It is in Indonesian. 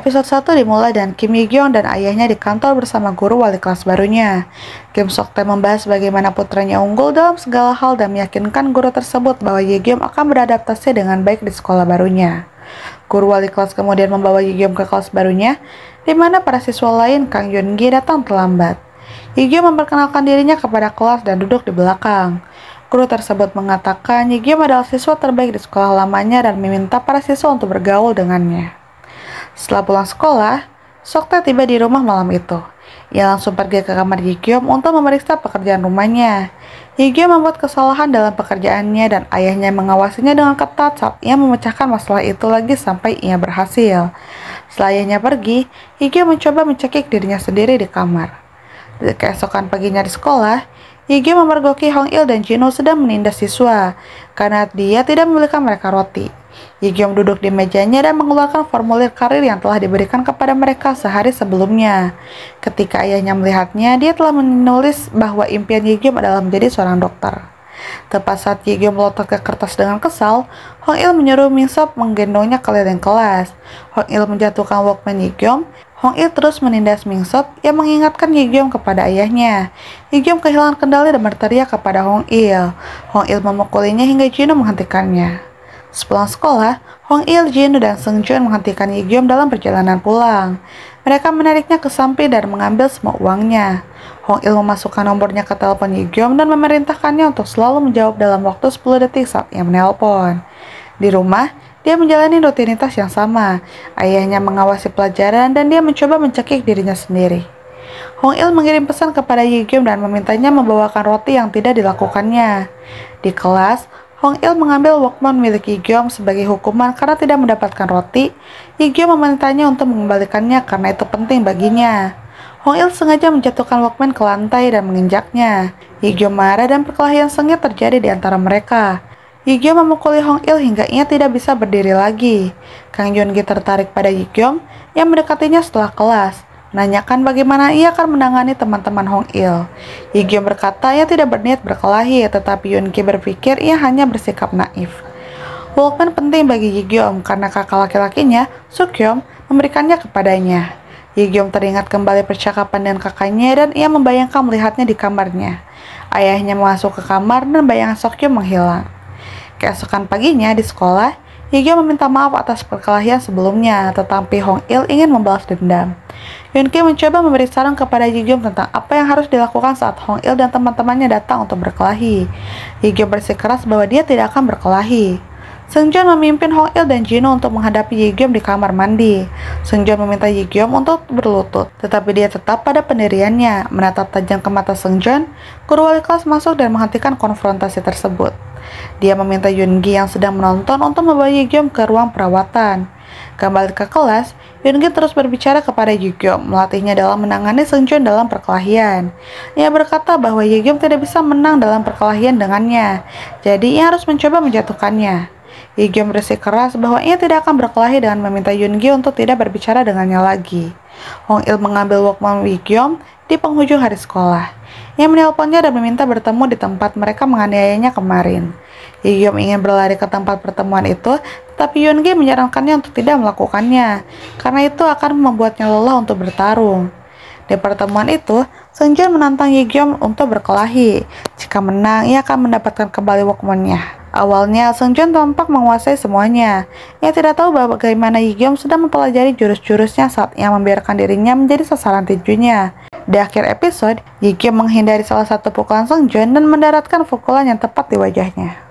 Episode 1 dimulai dengan Kim Yi-kyung dan ayahnya di kantor bersama guru wali kelas barunya. Kim Sok-tae membahas bagaimana putranya unggul dalam segala hal dan meyakinkan guru tersebut bahwa Yi-kyung akan beradaptasi dengan baik di sekolah barunya. Guru wali kelas kemudian membawa Yi-kyung ke kelas barunya, di mana para siswa lain Kang Yoon-gi datang terlambat. Yi-kyung memperkenalkan dirinya kepada kelas dan duduk di belakang. Guru tersebut mengatakan Yi-kyung adalah siswa terbaik di sekolah lamanya dan meminta para siswa untuk bergaul dengannya. Setelah pulang sekolah, Sok-tae tiba di rumah malam itu. Ia langsung pergi ke kamar Yi-kyung untuk memeriksa pekerjaan rumahnya. Yi-kyung membuat kesalahan dalam pekerjaannya dan ayahnya mengawasinya dengan ketat saat ia memecahkan masalah itu lagi sampai ia berhasil. Setelah ayahnya pergi, Yi-kyung mencoba mencekik dirinya sendiri di kamar. Di keesokan paginya di sekolah, Yi-kyung memergoki Hong-il dan Jin-woo sedang menindas siswa karena dia tidak membelikan mereka roti. Yi-kyung duduk di mejanya dan mengeluarkan formulir karir yang telah diberikan kepada mereka sehari sebelumnya. Ketika ayahnya melihatnya, dia telah menulis bahwa impian Yi-kyung adalah menjadi seorang dokter. Tepat saat Yi-kyung melotot ke kertas dengan kesal, Hong-il menyuruh Min-sop menggendongnya keliling kelas. Hong-il menjatuhkan Walkman Yi-kyung. Hong-il terus menindas Min-sop yang mengingatkan Yi-kyung kepada ayahnya. Yi-kyung kehilangan kendali dan berteriak kepada Hong-il. Hong-il memukulinya hingga Jin-woo menghentikannya. Sepulang sekolah, Hong-il, Jin-woo, dan Seung-joon menghentikan Yi-kyung dalam perjalanan pulang. Mereka menariknya ke samping dan mengambil semua uangnya. Hong-il memasukkan nomornya ke telepon Yi-kyung dan memerintahkannya untuk selalu menjawab dalam waktu 10 detik saat ia menelpon. Di rumah, dia menjalani rutinitas yang sama. Ayahnya mengawasi pelajaran dan dia mencoba mencekik dirinya sendiri. Hong-il mengirim pesan kepada Yi-kyung dan memintanya membawakan roti yang tidak dilakukannya. Di kelas, Hong-il mengambil Walkman milik Yi-kyung sebagai hukuman karena tidak mendapatkan roti. Yi-kyung memintanya untuk mengembalikannya karena itu penting baginya. Hong-il sengaja menjatuhkan Walkman ke lantai dan menginjaknya. Yi-kyung marah dan perkelahian sengit terjadi di antara mereka. Yi-kyung memukuli Hong-il hingga ia tidak bisa berdiri lagi. Kang Yoon-gi tertarik pada Yi-kyung yang mendekatinya setelah kelas, menanyakan bagaimana ia akan menangani teman-teman Hong-il. Yi-kyung berkata ia tidak berniat berkelahi, tetapi Yoon-gi berpikir ia hanya bersikap naif. Walkman penting bagi Yi-kyung karena kakak laki-lakinya, Suk-hyum, memberikannya kepadanya. Yi-kyung teringat kembali percakapan dengan kakaknya dan ia membayangkan melihatnya di kamarnya. Ayahnya masuk ke kamar dan bayangan Suk-hyum menghilang. Keesokan paginya di sekolah, Yi-kyung meminta maaf atas perkelahian sebelumnya, tetapi Hong-il ingin membalas dendam. Yoon-gi mencoba memberi saran kepada Yi-kyung tentang apa yang harus dilakukan saat Hong-il dan teman-temannya datang untuk berkelahi. Yi-kyung bersikeras bahwa dia tidak akan berkelahi. Seung-joon memimpin Hong-il dan Jin-woo untuk menghadapi Yi-kyung di kamar mandi. Seung-joon meminta Yi-kyung untuk berlutut, tetapi dia tetap pada pendiriannya. Menatap tajam ke mata Seung-joon, guru wali kelas masuk dan menghentikan konfrontasi tersebut. Dia meminta Yoon-gi yang sedang menonton untuk membawa Yi-kyung ke ruang perawatan. Kembali ke kelas, Yoon-gi terus berbicara kepada Yi-kyung, melatihnya dalam menangani Seung-joon dalam perkelahian. Ia berkata bahwa Yi-kyung tidak bisa menang dalam perkelahian dengannya, jadi ia harus mencoba menjatuhkannya. Yi-kyung bersikeras bahwa ia tidak akan berkelahi dengan meminta Yoon-gi untuk tidak berbicara dengannya lagi. Hong-il mengambil Walkman Yi-kyung di penghujung hari sekolah. Ia menelponnya dan meminta bertemu di tempat mereka menganiayanya kemarin. Yi-kyung ingin berlari ke tempat pertemuan itu, tetapi Yoon-gi menyarankannya untuk tidak melakukannya, karena itu akan membuatnya lelah untuk bertarung. Di pertemuan itu, Seung-joon menantang Yi-kyung untuk berkelahi. Jika menang, ia akan mendapatkan kembali Walkman-nya. Awalnya, Seung-joon tampak menguasai semuanya. Ia tidak tahu bagaimana Yi-kyung sedang mempelajari jurus-jurusnya saat ia membiarkan dirinya menjadi sasaran tinjunya. Di akhir episode, Yi-kyung menghindari salah satu pukulan Seung-joon dan mendaratkan pukulan yang tepat di wajahnya.